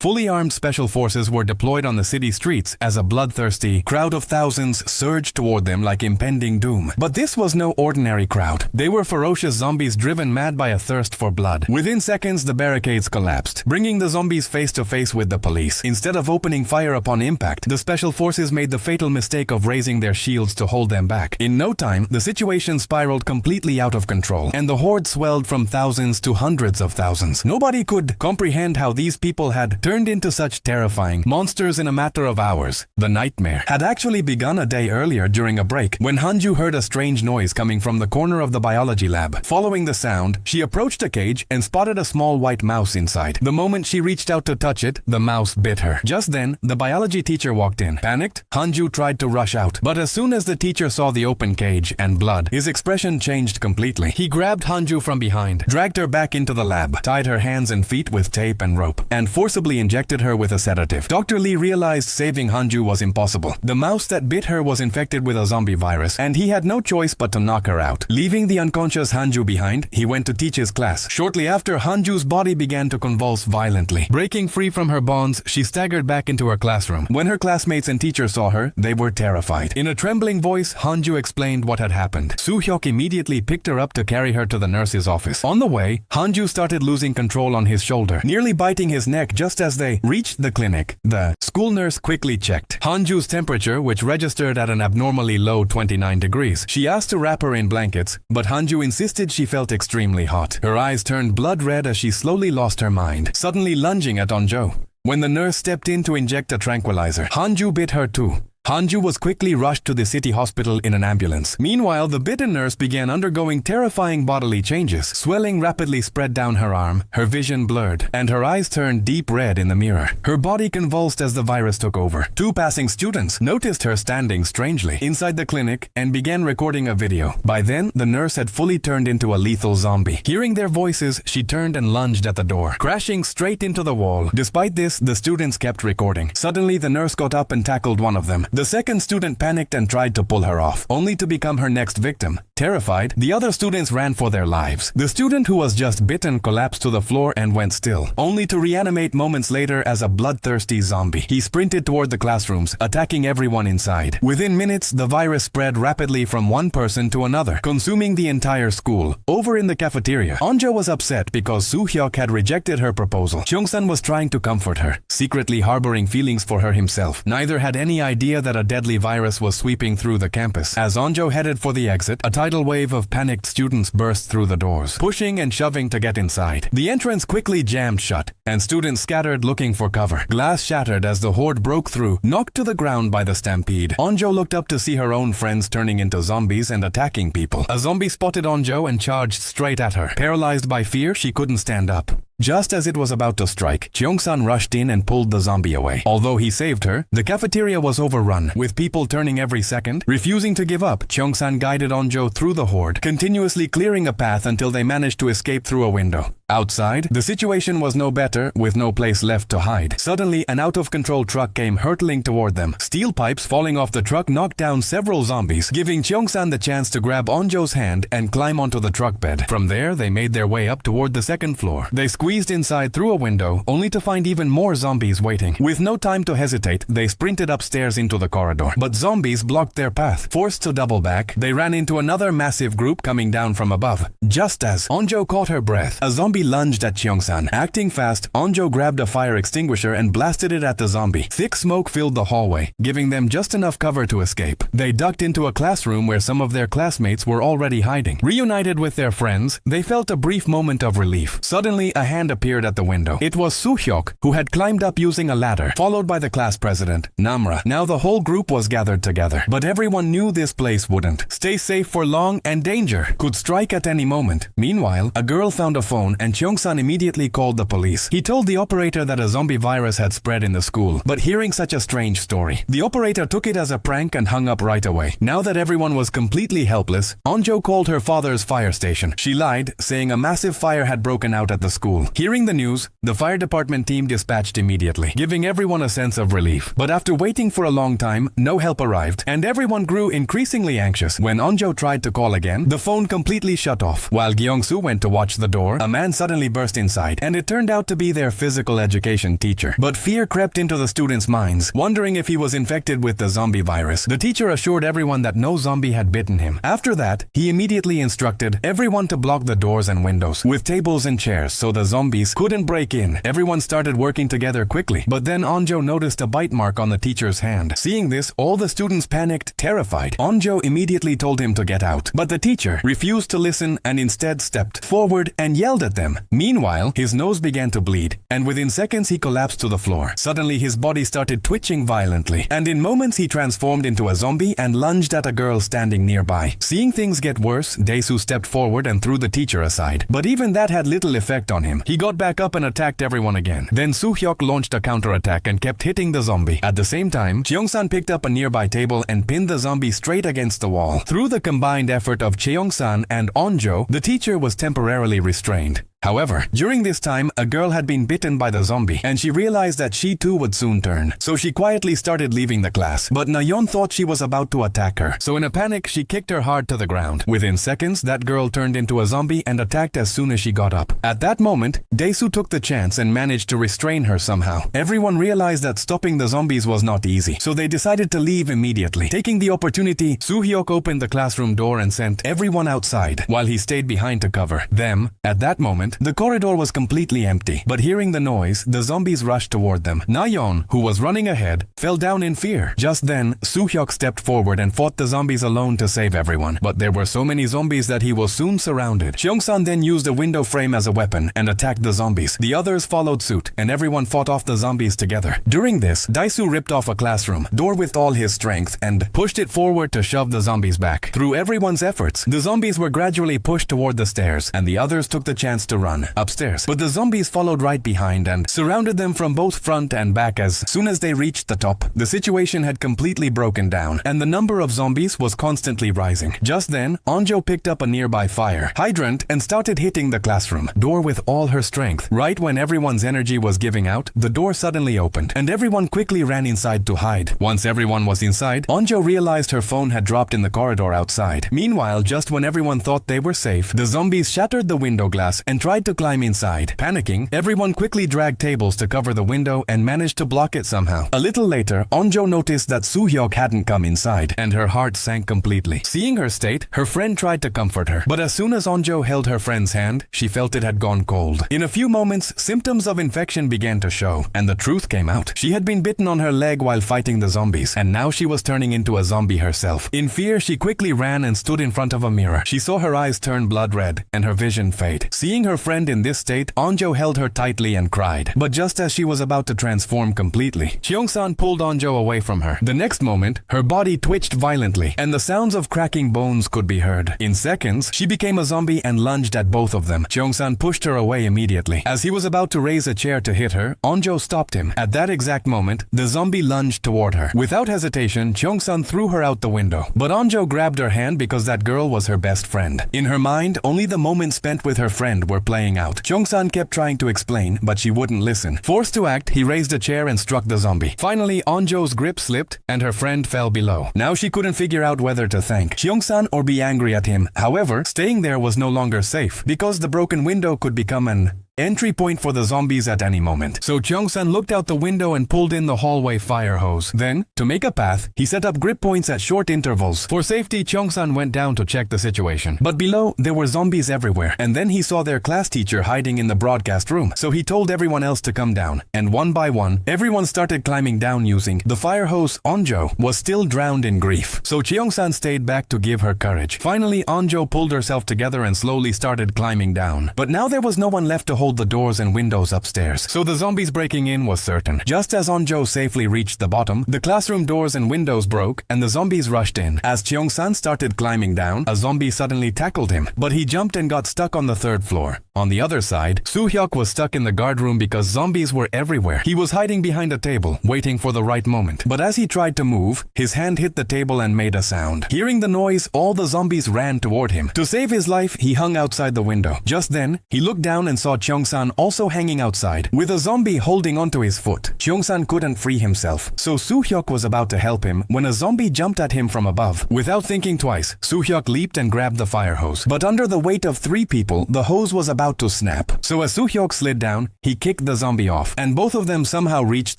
Fully armed special forces were deployed on the city streets as a bloodthirsty crowd of thousands surged toward them like impending doom. But this was no ordinary crowd. They were ferocious zombies driven mad by a thirst for blood. Within seconds, the barricades collapsed, bringing the zombies face to face with the police. Instead of opening fire upon impact, the special forces made the fatal mistake of raising their shields to hold them back. In no time, the situation spiraled completely out of control, and the horde swelled from thousands to hundreds of thousands. Nobody could comprehend how these people had turned into such terrifying monsters in a matter of hours. The nightmare had actually begun a day earlier during a break, when Hanju heard a strange noise coming from the corner of the biology lab. Following the sound, she approached a cage and spotted a small white mouse inside. The moment she reached out to touch it, the mouse bit her. Just then, the biology teacher walked in. Panicked, Hanju tried to rush out, but as soon as the teacher saw the open cage and blood, his expression changed completely. He grabbed Hanju from behind, dragged her back into the lab, tied her hands and feet with tape and rope, and forcibly injected her with a sedative. Dr. Lee realized saving Hanju was impossible. The mouse that bit her was infected with a zombie virus, and he had no choice but to knock her out. Leaving the unconscious Hanju behind, he went to teach his class. Shortly after, Hanju's body began to convulse violently. Breaking free from her bonds, she staggered back into her classroom. When her classmates and teacher saw her, they were terrified. In a trembling voice, Hanju explained what had happened. Soo-hyuk immediately picked her up to carry her to the nurse's office. On the way, Hanju started losing control on his shoulder, nearly biting his neck just as they reached the clinic. The school nurse quickly checked Hanju's temperature, which registered at an abnormally low 29 degrees. She asked to wrap her in blankets, but Hanju insisted she felt extremely hot. Her eyes turned blood red as she slowly lost her mind, suddenly lunging at Onjo. When the nurse stepped in to inject a tranquilizer, Hanju bit her too. Hanju was quickly rushed to the city hospital in an ambulance. Meanwhile, the bitten nurse began undergoing terrifying bodily changes. Swelling rapidly spread down her arm, her vision blurred, and her eyes turned deep red in the mirror. Her body convulsed as the virus took over. Two passing students noticed her standing strangely inside the clinic and began recording a video. By then, the nurse had fully turned into a lethal zombie. Hearing their voices, she turned and lunged at the door, crashing straight into the wall. Despite this, the students kept recording. Suddenly, the nurse got up and tackled one of them. The second student panicked and tried to pull her off, only to become her next victim. Terrified, the other students ran for their lives. The student who was just bitten collapsed to the floor and went still, only to reanimate moments later as a bloodthirsty zombie. He sprinted toward the classrooms, attacking everyone inside. Within minutes, the virus spread rapidly from one person to another, consuming the entire school. Over in the cafeteria, Onjo was upset because Soo-hyuk had rejected her proposal. Cheong-san was trying to comfort her, secretly harboring feelings for her himself. Neither had any idea that a deadly virus was sweeping through the campus. As Onjo headed for the exit, a tidal wave of panicked students burst through the doors, pushing and shoving to get inside. The entrance quickly jammed shut, and students scattered looking for cover. Glass shattered as the horde broke through, knocked to the ground by the stampede. Onjo looked up to see her own friends turning into zombies and attacking people. A zombie spotted Onjo and charged straight at her. Paralyzed by fear, she couldn't stand up. Just as it was about to strike, Cheong-san rushed in and pulled the zombie away. Although he saved her, the cafeteria was overrun, with people turning every second. Refusing to give up, Cheong-san guided Onjo through the horde, continuously clearing a path until they managed to escape through a window. Outside, the situation was no better, with no place left to hide. Suddenly, an out-of-control truck came hurtling toward them. Steel pipes falling off the truck knocked down several zombies, giving Cheong-san the chance to grab Onjo's hand and climb onto the truck bed. From there, they made their way up toward the second floor. They squeezed inside through a window, only to find even more zombies waiting. With no time to hesitate, they sprinted upstairs into the corridor. But zombies blocked their path. Forced to double back, they ran into another massive group coming down from above. Just as Onjo caught her breath, a zombie lunged at Cheong-san. Acting fast, Onjo grabbed a fire extinguisher and blasted it at the zombie. Thick smoke filled the hallway, giving them just enough cover to escape. They ducked into a classroom where some of their classmates were already hiding. Reunited with their friends, they felt a brief moment of relief. Suddenly, a hand appeared at the window. It was Soo-hyuk, who had climbed up using a ladder, followed by the class president, Namra. Now the whole group was gathered together, but everyone knew this place wouldn't stay safe for long, and danger could strike at any moment. Meanwhile, a girl found a phone and Cheong-san immediately called the police. He told the operator that a zombie virus had spread in the school, but hearing such a strange story, the operator took it as a prank and hung up right away. Now that everyone was completely helpless, Onjo called her father's fire station. She lied, saying a massive fire had broken out at the school. Hearing the news, the fire department team dispatched immediately, giving everyone a sense of relief. But after waiting for a long time, no help arrived, and everyone grew increasingly anxious. When Onjo tried to call again, the phone completely shut off. While Gyeong-soo went to watch the door, a man suddenly burst inside, and it turned out to be their physical education teacher. But fear crept into the students' minds, wondering if he was infected with the zombie virus. The teacher assured everyone that no zombie had bitten him. After that, he immediately instructed everyone to block the doors and windows with tables and chairs so the zombies couldn't break in. Everyone started working together quickly, but then Onjo noticed a bite mark on the teacher's hand. Seeing this, all the students panicked, terrified. Onjo immediately told him to get out, but the teacher refused to listen and instead stepped forward and yelled at them. Meanwhile, his nose began to bleed, and within seconds he collapsed to the floor. Suddenly his body started twitching violently, and in moments he transformed into a zombie and lunged at a girl standing nearby. Seeing things get worse, Daesu stepped forward and threw the teacher aside. But even that had little effect on him. He got back up and attacked everyone again. Then Soo-hyuk launched a counterattack and kept hitting the zombie. At the same time, Cheong-san picked up a nearby table and pinned the zombie straight against the wall. Through the combined effort of Cheong-san and Onjo, the teacher was temporarily restrained. However, during this time, a girl had been bitten by the zombie, and she realized that she too would soon turn. So she quietly started leaving the class. But Nayeon thought she was about to attack her. So in a panic, she kicked her hard to the ground. Within seconds, that girl turned into a zombie and attacked as soon as she got up. At that moment, Daesu took the chance and managed to restrain her somehow. Everyone realized that stopping the zombies was not easy, so they decided to leave immediately. Taking the opportunity, Soo-hyuk opened the classroom door and sent everyone outside, while he stayed behind to cover them. At that moment, the corridor was completely empty, but hearing the noise, the zombies rushed toward them. Nayeon, who was running ahead, fell down in fear. Just then, Soo-hyuk stepped forward and fought the zombies alone to save everyone. But there were so many zombies that he was soon surrounded. Cheong-san then used a window frame as a weapon and attacked the zombies. The others followed suit, and everyone fought off the zombies together. During this, Daesu ripped off a classroom door with all his strength and pushed it forward to shove the zombies back. Through everyone's efforts, the zombies were gradually pushed toward the stairs, and the others took the chance to run upstairs. But the zombies followed right behind and surrounded them from both front and back. As soon as they reached the top, the situation had completely broken down, and the number of zombies was constantly rising. Just then, Onjo picked up a nearby fire hydrant and started hitting the classroom door with all her strength. Right when everyone's energy was giving out, the door suddenly opened, and everyone quickly ran inside to hide. Once everyone was inside, Onjo realized her phone had dropped in the corridor outside. Meanwhile, just when everyone thought they were safe, the zombies shattered the window glass and tried to climb inside. Panicking, everyone quickly dragged tables to cover the window and managed to block it somehow. A little later, Onjo noticed that Soo-hyuk hadn't come inside, and her heart sank completely. Seeing her state, her friend tried to comfort her, but as soon as Onjo held her friend's hand, she felt it had gone cold. In a few moments, symptoms of infection began to show, and the truth came out. She had been bitten on her leg while fighting the zombies, and now she was turning into a zombie herself. In fear, she quickly ran and stood in front of a mirror. She saw her eyes turn blood red and her vision fade. Seeing her friend in this state, Onjo held her tightly and cried. But just as she was about to transform completely, Cheong-san pulled Onjo away from her. The next moment, her body twitched violently, and the sounds of cracking bones could be heard. In seconds, she became a zombie and lunged at both of them. Cheong-san pushed her away immediately. As he was about to raise a chair to hit her, Onjo stopped him. At that exact moment, the zombie lunged toward her. Without hesitation, Cheong-san threw her out the window. But Onjo grabbed her hand because that girl was her best friend. In her mind, only the moments spent with her friend were playing out. Cheong-san kept trying to explain, but she wouldn't listen. Forced to act, he raised a chair and struck the zombie. Finally, Onjo's grip slipped, and her friend fell below. Now she couldn't figure out whether to thank Cheong-san or be angry at him. However, staying there was no longer safe, because the broken window could become an entry point for the zombies at any moment. So Cheong-san looked out the window and pulled in the hallway fire hose. Then, to make a path, he set up grip points at short intervals. For safety, Cheong-san went down to check the situation. But below, there were zombies everywhere, and then he saw their class teacher hiding in the broadcast room. So he told everyone else to come down, and one by one, everyone started climbing down using the fire hose. Onjo was still drowned in grief, so Cheong-san stayed back to give her courage. Finally, Onjo pulled herself together and slowly started climbing down. But now there was no one left to hold the doors and windows upstairs, so the zombies breaking in was certain. Just as Onjo safely reached the bottom, the classroom doors and windows broke, and the zombies rushed in. As Cheong-san started climbing down, a zombie suddenly tackled him, but he jumped and got stuck on the third floor. On the other side, Soo-hyuk was stuck in the guard room because zombies were everywhere. He was hiding behind a table, waiting for the right moment. But as he tried to move, his hand hit the table and made a sound. Hearing the noise, all the zombies ran toward him. To save his life, he hung outside the window. Just then, he looked down and saw Cheong-san also hanging outside, with a zombie holding onto his foot. Cheong-san couldn't free himself, so Soo-hyuk was about to help him when a zombie jumped at him from above. Without thinking twice, Soo-hyuk leaped and grabbed the fire hose. But under the weight of 3 people, the hose was about about to snap. So as Soo-hyuk slid down, he kicked the zombie off, and both of them somehow reached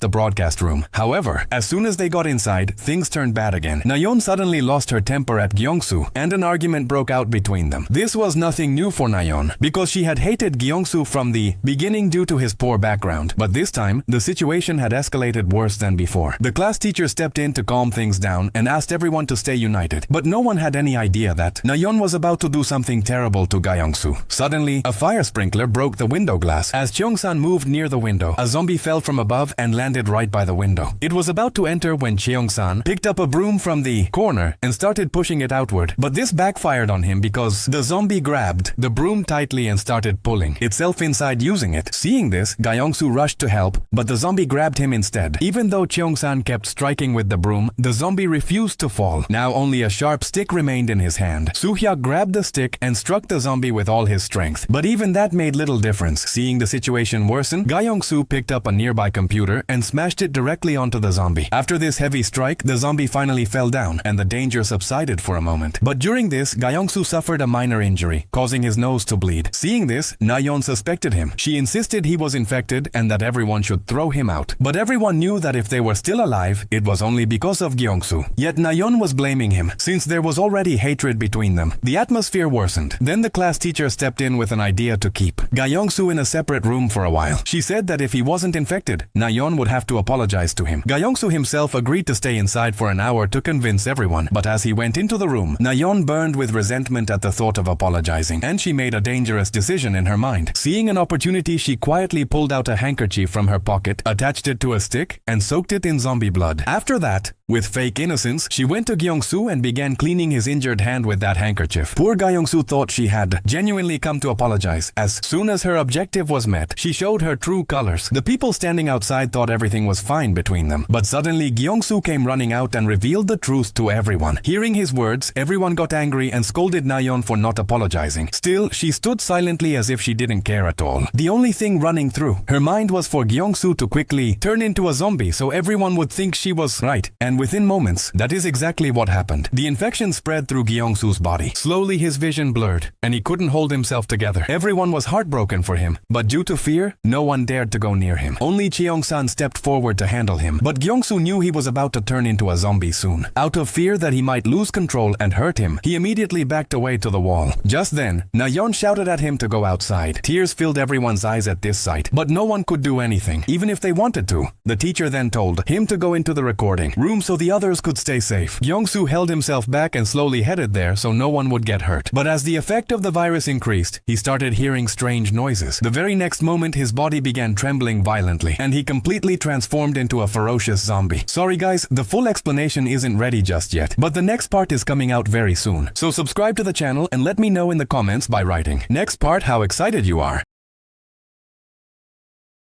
the broadcast room. However, as soon as they got inside, things turned bad again. Nayeon suddenly lost her temper at Gyeongsu, and an argument broke out between them. This was nothing new for Nayeon, because she had hated Gyeongsu from the beginning due to his poor background. But this time, the situation had escalated worse than before. The class teacher stepped in to calm things down and asked everyone to stay united. But no one had any idea that Nayeon was about to do something terrible to Gyeongsu. Suddenly, a fire sprinkler broke the window glass. As Cheongsan moved near the window, a zombie fell from above and landed right by the window. It was about to enter when Cheongsan picked up a broom from the corner and started pushing it outward. But this backfired on him because the zombie grabbed the broom tightly and started pulling itself inside using it. Seeing this, Gyeongsu rushed to help, but the zombie grabbed him instead. Even though Cheongsan kept striking with the broom, the zombie refused to fall. Now only a sharp stick remained in his hand. Soo-hyuk grabbed the stick and struck the zombie with all his strength. But even that made little difference. Seeing the situation worsen, Gyeongsu picked up a nearby computer and smashed it directly onto the zombie. After this heavy strike, the zombie finally fell down and the danger subsided for a moment. But during this, Gyeongsu suffered a minor injury, causing his nose to bleed. Seeing this, Nayeon suspected him. She insisted he was infected and that everyone should throw him out. But everyone knew that if they were still alive, it was only because of Gyeongsu. Yet Nayeon was blaming him, since there was already hatred between them. The atmosphere worsened. Then the class teacher stepped in with an idea to keep Gyeongsu in a separate room for a while. She said that if he wasn't infected, Nayeon would have to apologize to him. Gyeongsu himself agreed to stay inside for an hour to convince everyone. But as he went into the room, Nayeon burned with resentment at the thought of apologizing, and she made a dangerous decision in her mind. Seeing an opportunity, she quietly pulled out a handkerchief from her pocket, attached it to a stick, and soaked it in zombie blood. After that, with fake innocence, she went to Gyeongsu and began cleaning his injured hand with that handkerchief. Poor Gyeongsu thought she had genuinely come to apologize. As soon as her objective was met, she showed her true colors. The people standing outside thought everything was fine between them. But suddenly, Gyeongsu came running out and revealed the truth to everyone. Hearing his words, everyone got angry and scolded Nayeon for not apologizing. Still, she stood silently as if she didn't care at all. The only thing running through her mind was for Gyeongsu to quickly turn into a zombie so everyone would think she was right. And within moments, that is exactly what happened. The infection spread through Gyeongsu's body. Slowly his vision blurred, and he couldn't hold himself together. Everyone was heartbroken for him, but due to fear, no one dared to go near him. Only Cheongsan stepped forward to handle him, but Gyeongsu knew he was about to turn into a zombie soon. Out of fear that he might lose control and hurt him, he immediately backed away to the wall. Just then, Nayeon shouted at him to go outside. Tears filled everyone's eyes at this sight, but no one could do anything, even if they wanted to. The teacher then told him to go into the recording room so the others could stay safe. Gyeongsu held himself back and slowly headed there so no one would get hurt. But as the effect of the virus increased, he started hearing strange noises. The very next moment, his body began trembling violently, and he completely transformed into a ferocious zombie. Sorry guys, the full explanation isn't ready just yet, but the next part is coming out very soon. So subscribe to the channel and let me know in the comments by writing next part how excited you are.